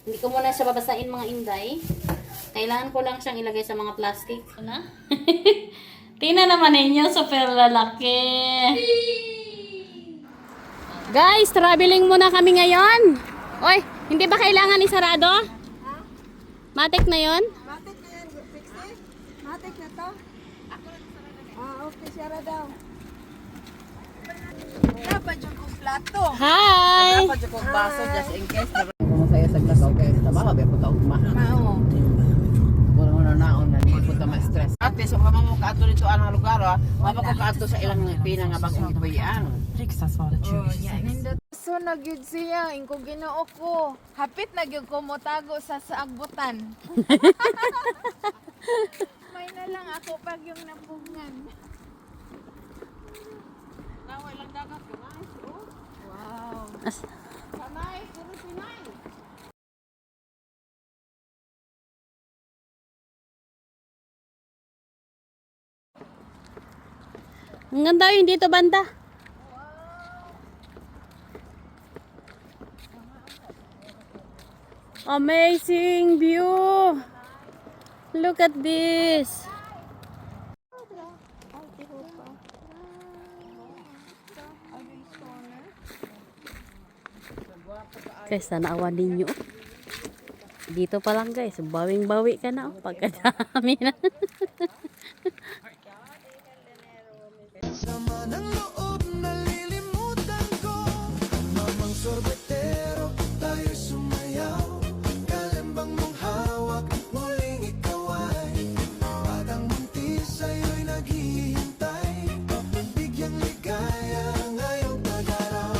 Hindi ko muna siya babasain mga inday. Kailangan ko lang siyang ilagay sa mga plastic. Na? Tingnan naman ninyo, super lalaki. Guys, traveling muna kami ngayon. Oy, hindi ba kailangan isarado? Matik na yon? Matik na yan, Pixie. Matik na to. Okay, Shara daw. Dapat yung kong plato. Hi! Dapat yung baso just in case. Kung saya sa glass, okay. Trabaho, may puta ugma. Mao. Kung naon na, hindi puta ma-stress. Ate, so kung mo kaato dito ang lugar, mapako kaato sa ilang pinang abang ibayaan. So nagyud siya, ingko Ginoo ko. Hapit nagyud ko motago sa agbutan. May na lang ako pag yung napugngan. Naway lang dagat, nice, oh. Wow. Sanay, puro Pinay. Ang ganda yun dito banda. Amazing view. Look at this. Guys, tanaawan ninyo. Dito pa lang guys, bawing-bawi ka na. Pagkadami na. Sama ng loob, nalilimutan ko. Mamang sorbetero, tayo'y sumayaw. Kalembang mong hawak, muling ikaw ay batang buntis, sa'yo'y naghihintay. Bigyang ligaya ngayong pag-araw.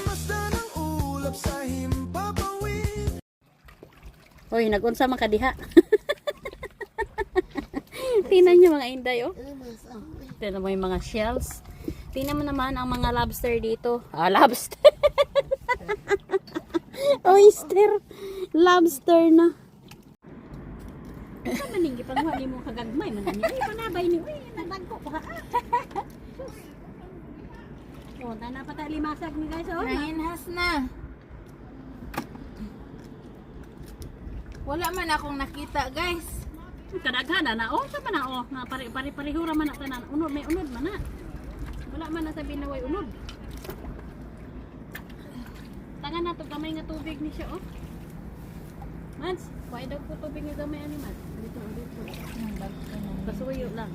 Masdan ang ulap sa himpapawid. Hoy, nag-unsa man kadiha. Tingnan nyo mga inday, oh. Tingnan mo yung mga shells. Tingnan mo naman ang mga lobster dito. Ah, lobster. Oyster. Lobster na. Ano man hindi pang hali mo kagagmay man niya. Ay, panabay ni. Uy, nagbago pa. Oh, tana pa tayo limasag ni guys, oh. Nanginhas na. Wala man akong nakita, guys. Kadaghan na, oh, sa man na, oh. Na pare-parehura man na tanan. Unod, may unod man na. Wala man na sabihin na way unod. Tangan na to, gamay nga tubig ni siya, oh. Mans, why daw po tubig nga gamay ani, Mans? Dito, dito. Kasuyo lang.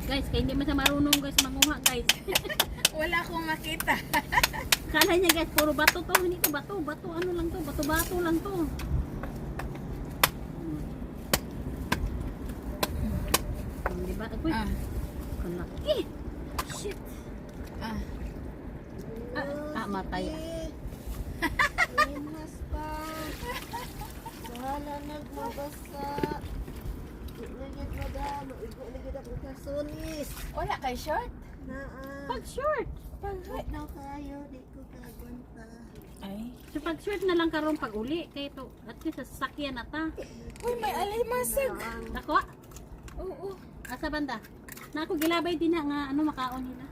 Guys, kaya hindi man sa marunong guys, manguha guys. Wala akong makita. Kala niya guys, puro bato to. Hindi to bato, bato ano lang to, bato-bato lang to. Diba? Uy, kalaki. Shit. Matay. Nanginhas pa. Wala nagmabasa. Nagyod madam. Igo nagyod ako kasulis. Wala kay short? Pag short. Pag na kayo, di ko kagunta. Ay. So pag short na lang karon pag uli. Kaya ito, at least sa sasakyan na ta. Uy, may alimasag. Dako? Oo. Asa banda? Na ako gilabay din na nga ano makaon nila.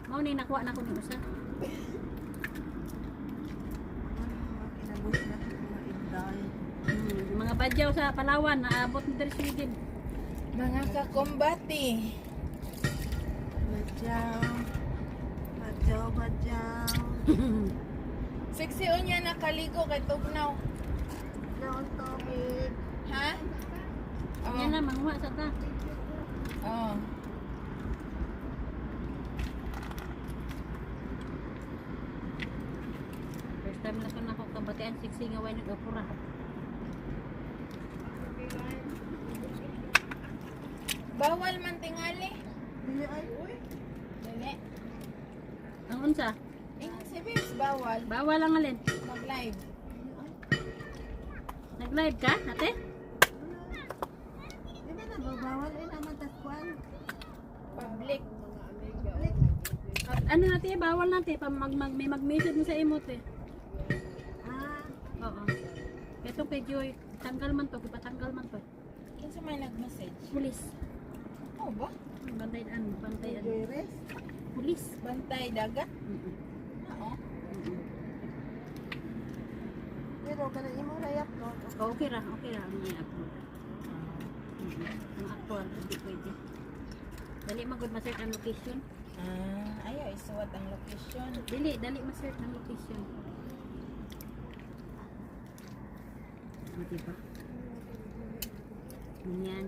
Mao ni nakuha na ko ni usa. Mga badyaw sa Palawan naabot ni Dres Sweden. Mga kakumbati. Badyaw. Badyaw, badyaw. Sexy o niya nakaligo kay Tugnaw. Naon tubig. Ha? Yan na manguha sa ta. Oo. First time na ko nako kabatian siksi nga way nag-apura. Bawal man tingali. Dili ay uy. Dili. Ang unsa? Ingon si Bibs, bawal. Bawal lang alin. Mag-live. Nag-live ka, ate? Di ba nabawal ay naman taskuan? Public. Ano natin, bawal natin pa may mag-message mo sa emote eh. Oo. Ito kay Joy, tanggal man to, ipatanggal man to. Kinsa may nag-message? Pulis. Oh ba? Bantay bantay. Pulis. Bantay dagat? Mm-mm. Oo. Mm-mm. pero kanang imo rayap no. Okay ra ang may upload. Ang actual hindi pwede. Dali magud ma-search ang location. Ayaw, isuwat ang location. Dali ma-search ang location. Diba? Yan.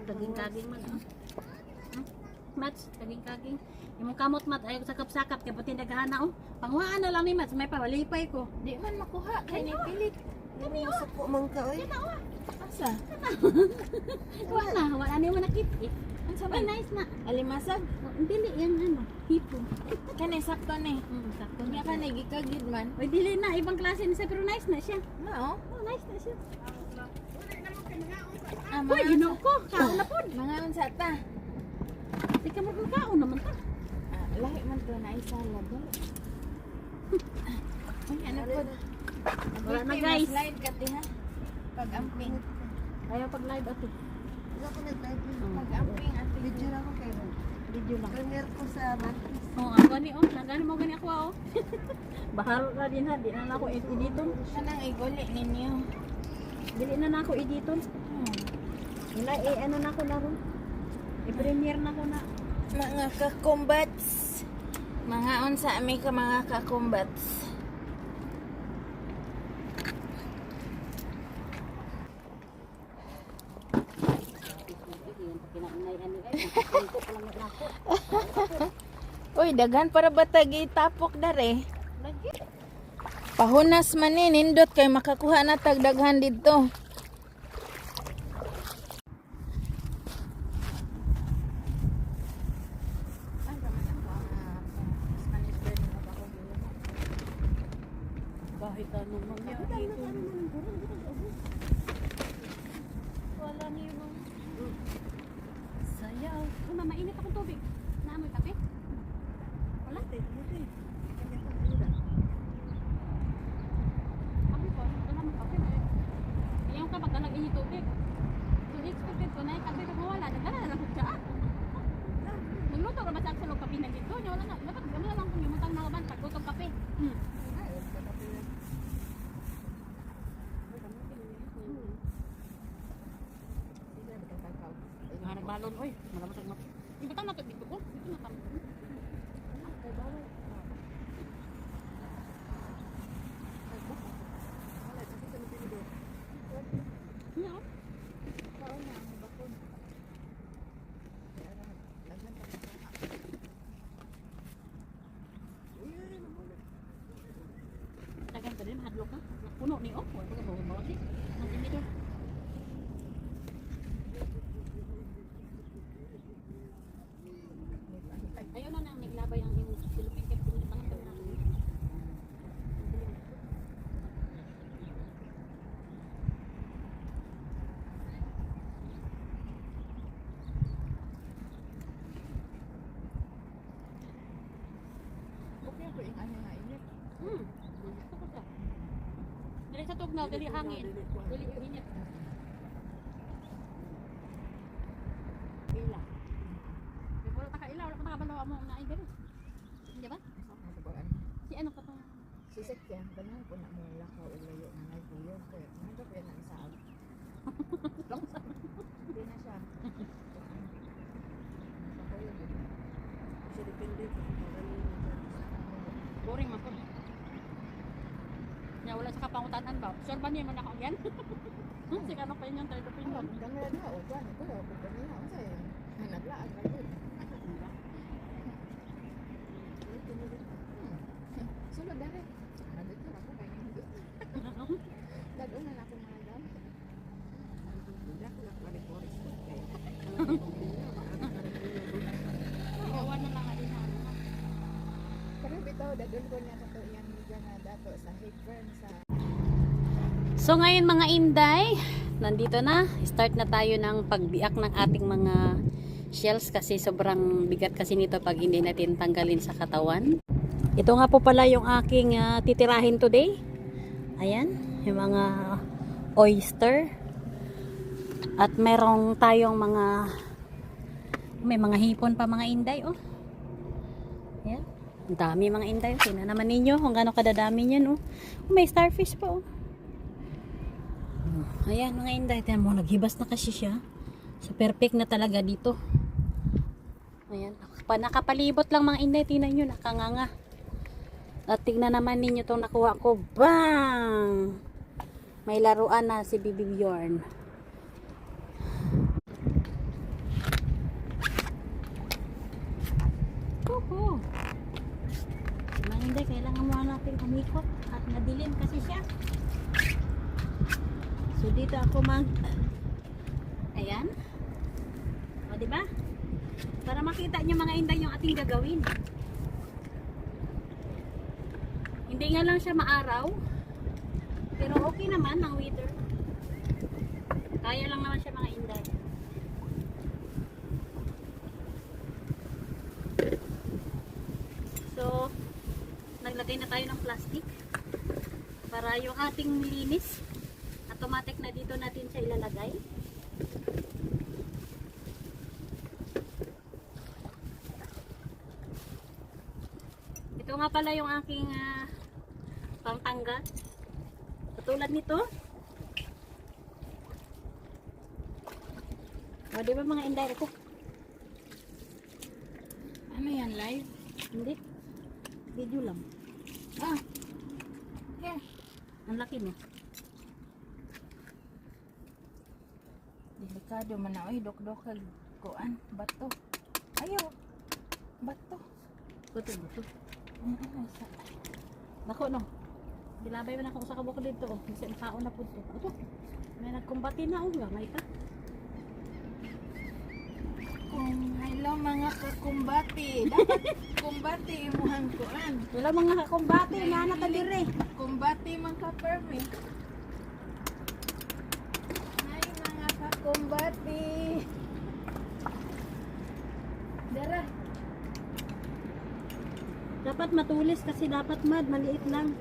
Kaging-kaging man. Mats, kaging-kaging. Yung kamot mat ayaw sakap-sakap kay puti naghana oh. Pangwaan na lang ni Mats, may pawalipay ko. Di man makuha kay ni pilit. Kani suko man ka oy. Asa? Wala ni mo nakit eh. Ang sabay nice na. Alimasag. Dili yan ano, hipon. Kani sakto ni. Sakto Kunya ka nagikagid man. Oy, dili na ibang klase na siya pero nice na siya. No. Oh, nice na siya. Mga Ginoo ko, kaon na pod. mga unsa ta. Di ka mo kaon naman ta. Lahi man to na isa labo. Ay, ano po? Wala na, guys. Slide ka ha. Pag-amping. Ayaw pag live ato. Wala ko nag-live. Pag-amping ate. Video lang ko kayo. Video lang. Premiere ko sa Matrix. Oh, ako ni oh, nagani mo gani ako oh. Bahal ra din ha, di na ako editon. Kanang iguli ninyo. Dili na nako editon. Wala ano na ko na ron. I-premiere na ko na. Mga kakumbats. Mga unsa ami ka mga kakumbats. Uy, daghan para batag itapok dare. Pahunas man ni nindot kay makakuha na tag daghan didto. Kahit ano mangyari. Wala niyo mo. Sayaw. Una, mainit akong tubig. Naamoy kape? Wala? Kami po, wala mo kape. Iyan ka pagka nag-init tubig. So, expected ko na yung kape ko wala. Nagdala na lang ko siya. Nagluto ka ba sa aksulog kape na dito? Wala na. Dapat gano'n na lang kung yung mutang nakaban pagkutong kape. Balon, oy, malamasag mo. Yung batang natin dito ko, dito na kami. Tagan pa din, hadlok na. Puno ni oh, wala ka bawa si. Nanti dito. Ayun na nang naglabay ang imong silupin kay puno tangan ka na. Okay ko ing ano nga init. Dili sa tugnaw, dili hangin. Dili init. Ila. Pero wala ta ka ila, wala ka nakabalaw mo na ay diri. Di ba? Si ano ka to? Sisik yan, ganun po na mo lakaw ilayo na nagpuyo. Kaya nandito ko yan ang isaag. Hindi na siya. Boring man po. Ya wala sa kapangutanan ba? Sure ba niya mo na yan? Si kano pa yun yung third opinion. Kamera na, o dyan, ito daw, kung kanina, ang sa'yo. Naglaan na yun. Sulod na rin. Nandito na ako, kaya hindi. Dadon na ako mga dam. Gawa na lang din na. Pero bitaw, dadon ko niya kato yan dyan na dato sa Hikern sa... So ngayon mga Inday, nandito na. Start na tayo ng pagbiak ng ating mga shells kasi sobrang bigat kasi nito pag hindi natin tanggalin sa katawan. Ito nga po pala yung aking titirahin today. Ayan, yung mga oyster. At merong tayong may mga hipon pa mga Inday oh. Ayan. Ang dami mga Inday. Tingnan naman ninyo kung gaano kadadami niyan oh. May starfish pa oh. Ayan mga inday, tingnan mo, naghibas na kasi siya. So perfect na talaga dito. Ayan, nakapalibot lang mga inday, tingnan nyo, nakanganga. At tingnan naman ninyo itong nakuha ko. Bang! May laruan na si Bibi Bjorn. Kuhu! Mga inday, kailangan mo natin umikot at madilim kasi siya. So dito ako ayan. O diba? Para makita nyo mga inday yung ating gagawin. Hindi nga lang siya maaraw. Pero okay naman ang weather. Kaya lang naman siya mga inday. So naglagay na tayo ng plastic para yung ating linis automatic na dito natin siya ilalagay. Ito nga pala yung aking pangtanggal. Katulad nito. O, di ba mga inday ko? Ano yan, live? Hindi. Video lang. Ah. Yeah. Ang laki no. Delikado man na, oy, dok-dok kag kuan, bato. Ayaw. Bato. Kuto buto. Sa Nako no. Dilabay man ako sa kabuk dito. Oh. Kasi makaon na po ito. Ito. May nagkumbati na oh. May ka. hello mga kakumbati. Dapat kumbati imuhang kuan. Wala mga kakumbati. Nana ta dire. Kumbati man ka permi. Hi mga kakumbati. Dara. Dapat matulis kasi dapat maliit lang.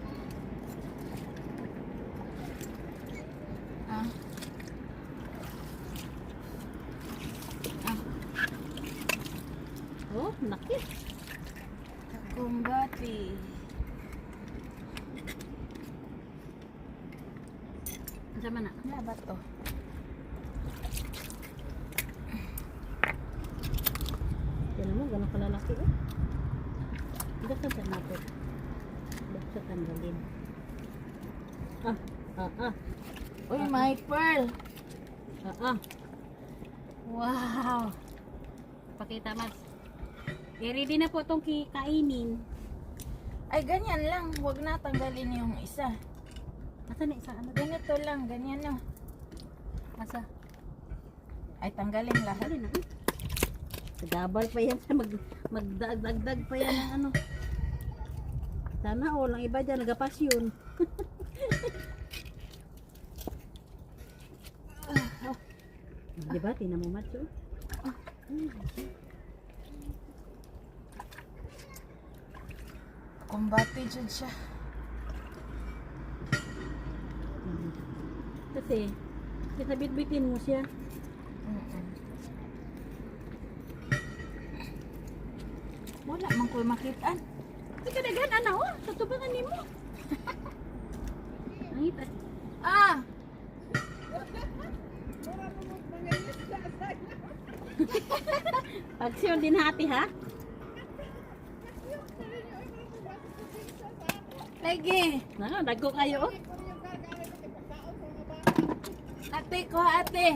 Ah. Oh, laki. Kumbati. Sama na. Ano ba to? Yan mo, ganun kalalaki oh. Buksan sa natin. Buksan tanggalin. Uy, my pearl. Wow. Pakita mas. I-ready na po itong kainin. Ay, ganyan lang. Huwag na tanggalin yung isa. Asa na isa? Ano? Ganito lang. Ganyan no. Asa? Ay, tanggalin lahat. Ano na? Gabal pa yan. Magdagdag pa yan ng ano. Sana all. Ang iba dyan, nagapasyon. Diba? Tinan mo macho. Kumbati dyan siya. Kasi bitbitin mo siya. Wala man ko makitaan. Hindi ka dagan, ano? Tutubangan ni mo. Ang ita. Ah! Aksyon din hati ha? Lagi. Dago kayo oh. Ate ko, ate.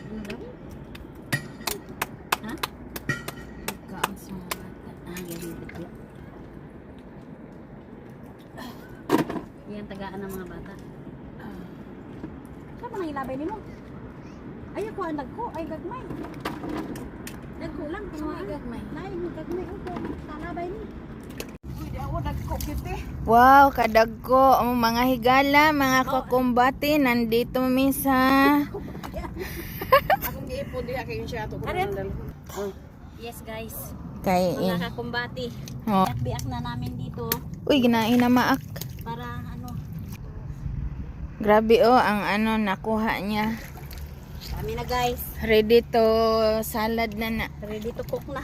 Ano daw? Ha? Ikaw sa mga bata. Ganyan dito. Yan tagaan ng mga bata. Saan mga ilabay ni mo? Ay ako ang dagko. Ay gagmay. Dagko lang. Ay, gagmay. Nay, gagmay. Ako. Talabay ni. Wow, kadagko. Mga higala, mga kakumbati. Nandito mi sa... Akong giipon diha kay siya to. Yes guys. Kay... Mga kakumbati. Oh. Biak na namin dito. Uy, ginain na maak. Para ano. Grabe oh, ang ano nakuha niya. Kami na guys. Ready to salad na na. Ready to cook na.